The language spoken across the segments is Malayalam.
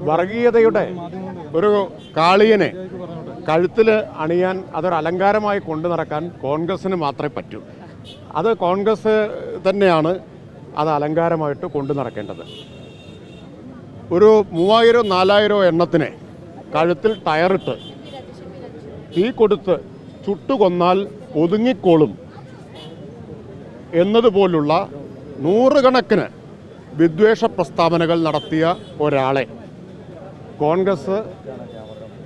വർഗീയതയുടെ ഒരു കാളിയനെ കഴുത്തിൽ അണിയാൻ അതൊരു അലങ്കാരമായി കൊണ്ടു നടക്കാൻ കോൺഗ്രസ്സിന് മാത്രമേ പറ്റൂ. അത് കോൺഗ്രസ് തന്നെയാണ് അത് അലങ്കാരമായിട്ട് കൊണ്ടു നടക്കേണ്ടത്. ഒരു 3000-4000 എണ്ണത്തിനെ കഴുത്തിൽ ടയറിട്ട് തീ കൊടുത്ത് ചുട്ടുകൊന്നാൽ ഒതുങ്ങിക്കോളും എന്നതുപോലുള്ള നൂറുകണക്കിന് വിദ്വേഷ പ്രസ്താവനകൾ നടത്തിയ ഒരാളെ കോൺഗ്രസ്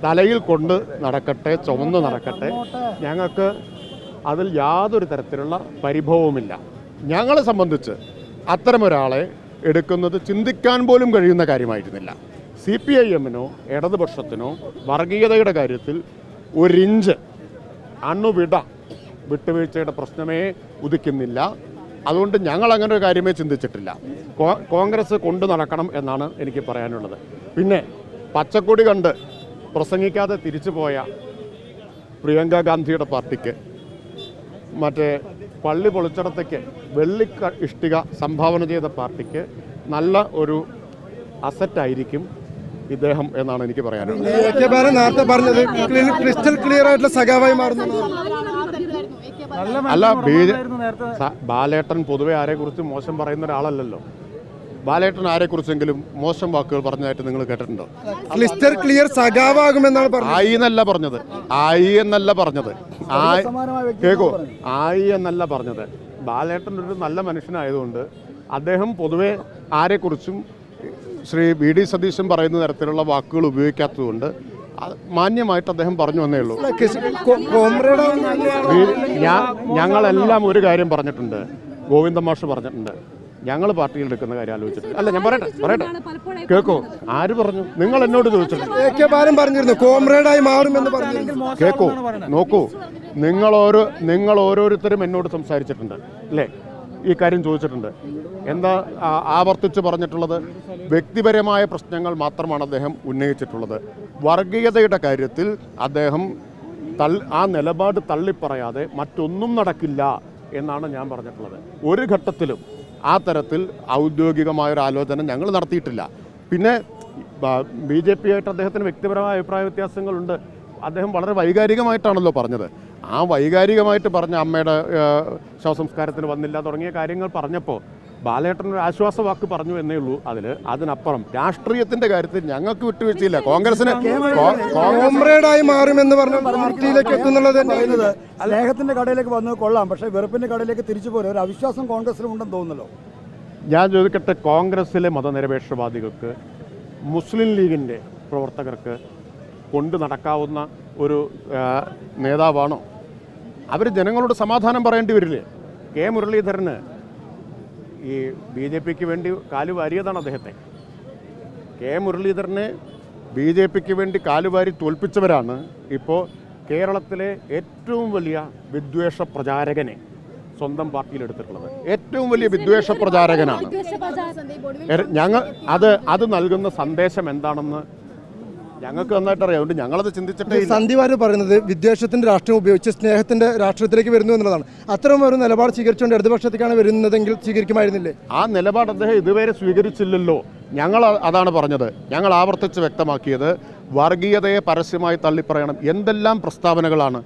തലയിൽ കൊണ്ട് നടക്കട്ടെ, ചുമന്ന് നടക്കട്ടെ. ഞങ്ങൾക്ക് അതിൽ യാതൊരു തരത്തിലുള്ള പരിഭവവുമില്ല. ഞങ്ങളെ സംബന്ധിച്ച് അത്തരമൊരാളെ എടുക്കുന്നത് ചിന്തിക്കാൻ പോലും കഴിയുന്ന കാര്യമായിരുന്നില്ല. CPIM-നോ ഇടതുപക്ഷത്തിനോ വർഗീയതയുടെ കാര്യത്തിൽ ഒരിഞ്ച് വിട്ടുവീഴ്ചയുടെ പ്രശ്നമേ ഉദിക്കുന്നില്ല. അതുകൊണ്ട് ഞങ്ങൾ അങ്ങനെ ഒരു കാര്യമേ ചിന്തിച്ചിട്ടില്ല. കോൺഗ്രസ് കൊണ്ടു നടക്കണം എന്നാണ് എനിക്ക് പറയാനുള്ളത്. പിന്നെ പച്ചക്കൊടി കണ്ട് പ്രസംഗിക്കാതെ തിരിച്ചു പോയ പ്രിയങ്ക ഗാന്ധിയുടെ പാർട്ടിക്ക് മറ്റേ പള്ളി പൊളിച്ചിടത്തേക്ക് വെള്ളി ഇഷ്ടിക സംഭാവന ചെയ്ത പാർട്ടിക്ക് നല്ല ഒരു അസറ്റായിരിക്കും ഇദ്ദേഹം എന്നാണ് എനിക്ക് പറയാനുള്ളത്. നേരത്തെ പറഞ്ഞത് ക്രിസ്റ്റൽ ക്ലിയർ ആയിട്ടുള്ള സഖാവായി മാറുന്നു. അല്ല, ബാലേട്ടൻ പൊതുവെ ആരെക്കുറിച്ച് മോശം പറയുന്ന ഒരാളല്ലല്ലോ. ബാലേട്ടൻ ആരെക്കുറിച്ചെങ്കിലും മോശം വാക്കുകൾ പറഞ്ഞതായിട്ട് നിങ്ങൾ കേട്ടിട്ടുണ്ടോ? ക്രിസ്റ്റൽ ക്ലിയർ സഖാവാകുമെന്നാണ് പറഞ്ഞത്. ആയി എന്നല്ല പറഞ്ഞത്. കേക്കോ, ആയി എന്നല്ല പറഞ്ഞത്. ബാലേട്ടൻ ഒരു നല്ല മനുഷ്യനായതുകൊണ്ട് അദ്ദേഹം പൊതുവെ ആരെക്കുറിച്ചും ശ്രീ VD സതീശൻ പറയുന്ന തരത്തിലുള്ള വാക്കുകൾ ഉപയോഗിക്കാത്തതുകൊണ്ട് മാന്യമായിട്ട് അദ്ദേഹം പറഞ്ഞു വന്നേ ഉള്ളൂ. ഞങ്ങളെല്ലാം ഒരു കാര്യം പറഞ്ഞിട്ടുണ്ട്, ഗോവിന്ദ മാഷ് പറഞ്ഞിട്ടുണ്ട്, ഞങ്ങൾ പാർട്ടിയിൽ എടുക്കുന്ന കാര്യം ആലോചിച്ചിട്ട്. അല്ല, ഞാൻ പറയട്ടെ കേക്കോ, ആര് പറഞ്ഞു? നിങ്ങൾ എന്നോട് ചോദിച്ചിട്ടുണ്ട്. കോമ്രേഡായി മാറുമെന്ന് പറഞ്ഞു. കേക്കോ, നോക്കൂ, നിങ്ങൾ ഓരോരുത്തരും എന്നോട് സംസാരിച്ചിട്ടുണ്ട് അല്ലേ, ഈ കാര്യം ചോദിച്ചിട്ടുണ്ട്. എന്താ ആവർത്തിച്ച് പറഞ്ഞിട്ടുള്ളത്? വ്യക്തിപരമായ പ്രശ്നങ്ങൾ മാത്രമാണ് അദ്ദേഹം ഉന്നയിച്ചിട്ടുള്ളത്. വർഗീയതയുടെ കാര്യത്തിൽ അദ്ദേഹം ആ നിലപാട് തള്ളിപ്പറയാതെ മറ്റൊന്നും നടക്കില്ല എന്നാണ് ഞാൻ പറഞ്ഞിട്ടുള്ളത്. ഒരു ഘട്ടത്തിലും ആ തരത്തിൽ ഔദ്യോഗികമായൊരു ആലോചന ഞങ്ങൾ നടത്തിയിട്ടില്ല. പിന്നെ BJP ആയിട്ട് അദ്ദേഹത്തിന് വ്യക്തിപരമായ അഭിപ്രായ വ്യത്യാസങ്ങളുണ്ട്. അദ്ദേഹം വളരെ വൈകാരികമായിട്ടാണല്ലോ പറഞ്ഞത്. ആ വൈകാരികമായിട്ട് പറഞ്ഞ അമ്മയുടെ ശവസംസ്കാരത്തിന് വന്നില്ല തുടങ്ങിയ കാര്യങ്ങൾ പറഞ്ഞപ്പോൾ ബാലേട്ടൻ ഒരു ആശ്വാസവാക്ക് പറഞ്ഞു എന്നേ ഉള്ളൂ. അതിനപ്പുറം രാഷ്ട്രീയത്തിന്റെ കാര്യത്തിൽ ഞങ്ങൾക്ക് വിട്ടുവീഴ്ചയില്ല. കോൺഗ്രസിന് കോമ്രേഡായി മാറുമെന്ന് പറഞ്ഞ പാർട്ടിയിലേക്ക് എത്തുന്നുള്ളത് സ്നേഹത്തിന്റെ കടയിലേക്ക് വന്നത് കൊള്ളാം, പക്ഷേ വെറുപ്പിന്റെ കടയിലേക്ക് തിരിച്ചു പോലെ ഒരു അവിശ്വാസം കോൺഗ്രസിലുണ്ടെന്ന് തോന്നുന്നല്ലോ. ഞാൻ ചോദിക്കട്ടെ, കോൺഗ്രസിലെ മതനിരപേക്ഷവാദികൾക്ക് മുസ്ലിം ലീഗിൻ്റെ പ്രവർത്തകർക്ക് കൊണ്ടു നടക്കാവുന്ന ഒരു നേതാവാണോ? അവർ ജനങ്ങളോട് സമാധാനം പറയേണ്ടി വരില്ലേ? മുരളീധരന് ഈ BJPക്ക് വേണ്ടി കാലുവാരിയതാണ് അദ്ദേഹത്തെ. മുരളീധരനെ BJPക്ക് വേണ്ടി കാലുവാരി തോൽപ്പിച്ചവരാണ് ഇപ്പോൾ കേരളത്തിലെ ഏറ്റവും വലിയ വിദ്വേഷ പ്രചാരകനെ സ്വന്തം പാർട്ടിയിലെടുത്തിട്ടുള്ളത്. ഏറ്റവും വലിയ വിദ്വേഷ പ്രചാരകനാണ്. അത് നൽകുന്ന സന്ദേശം എന്താണെന്ന് ഞങ്ങൾക്ക് നന്നായിട്ട് അറിയാം. അതുകൊണ്ട് ഞങ്ങളത് ചിന്തിച്ചിട്ടേ. സന്ദീപ് വാര്യർ പറയുന്നത് വിദ്വേഷത്തിന്റെ രാഷ്ട്രീയം ഉപയോഗിച്ച് സ്നേഹത്തിന്റെ രാഷ്ട്രീയത്തിലേക്ക് വരുന്നു എന്നുള്ളതാണ്. അത്തരം ഒരു നിലപാട് സ്വീകരിച്ചുകൊണ്ട് ഇടതുപക്ഷത്തേക്കാണ് വരുന്നതെങ്കിൽ സ്വീകരിക്കുമായിരുന്നില്ലേ? ആ നിലപാട് അദ്ദേഹം ഇതുവരെ സ്വീകരിച്ചില്ലല്ലോ. ഞങ്ങൾ അതാണ് പറഞ്ഞത്. ഞങ്ങൾ ആവർത്തിച്ച് വ്യക്തമാക്കിയത് വർഗീയതയെ പരസ്യമായി തള്ളിപ്പറയണം. എന്തെല്ലാം പ്രസ്താവനകളാണ്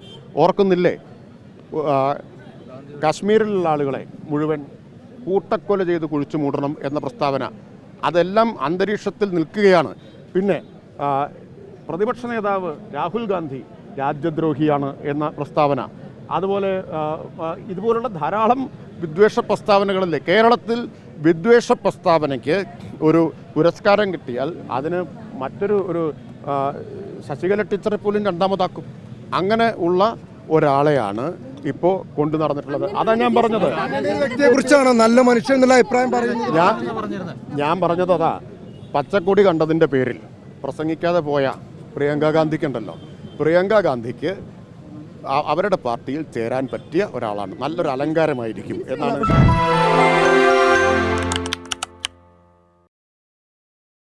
ഓർക്കുന്നില്ലേ? കാശ്മീരിലുള്ള ആളുകളെ മുഴുവൻ കൂട്ടക്കൊല ചെയ്ത് കുഴിച്ചു മൂടണം എന്ന പ്രസ്താവന, അതെല്ലാം അന്തരീക്ഷത്തിൽ നിൽക്കുകയാണ്. പിന്നെ പ്രതിപക്ഷ നേതാവ് രാഹുൽ ഗാന്ധി രാജ്യദ്രോഹിയാണ് എന്ന പ്രസ്താവന, അതുപോലെ ഇതുപോലുള്ള ധാരാളം വിദ്വേഷ പ്രസ്താവനകളില്ലേ. കേരളത്തിൽ വിദ്വേഷ പ്രസ്താവനയ്ക്ക് ഒരു പുരസ്കാരം കിട്ടിയാൽ അതിന് ഒരു ശശികല ടീച്ചറെ പോലും രണ്ടാമതാക്കും. അങ്ങനെ ഉള്ള ഒരാളെയാണ് ഇപ്പോൾ കൊണ്ടു നടന്നിട്ടുള്ളത്. അതാ ഞാൻ പറഞ്ഞത്. വ്യക്തിയെക്കുറിച്ചാണോ നല്ല മനുഷ്യൻ എന്നുള്ള അഭിപ്രായം പറയുന്നത്? ഞാൻ പറഞ്ഞത് അതാ. പച്ചക്കൊടി കണ്ടതിൻ്റെ പേരിൽ പ്രസംഗിക്കാതെ പോയ പ്രിയങ്ക ഗാന്ധിക്കുണ്ടല്ലോ, പ്രിയങ്ക ഗാന്ധിക്ക് അവരുടെ പാർട്ടിയിൽ ചേരാൻ പറ്റിയ ഒരാളാണ്. നല്ലൊരു അലങ്കാരമായിരിക്കും എന്നാണ്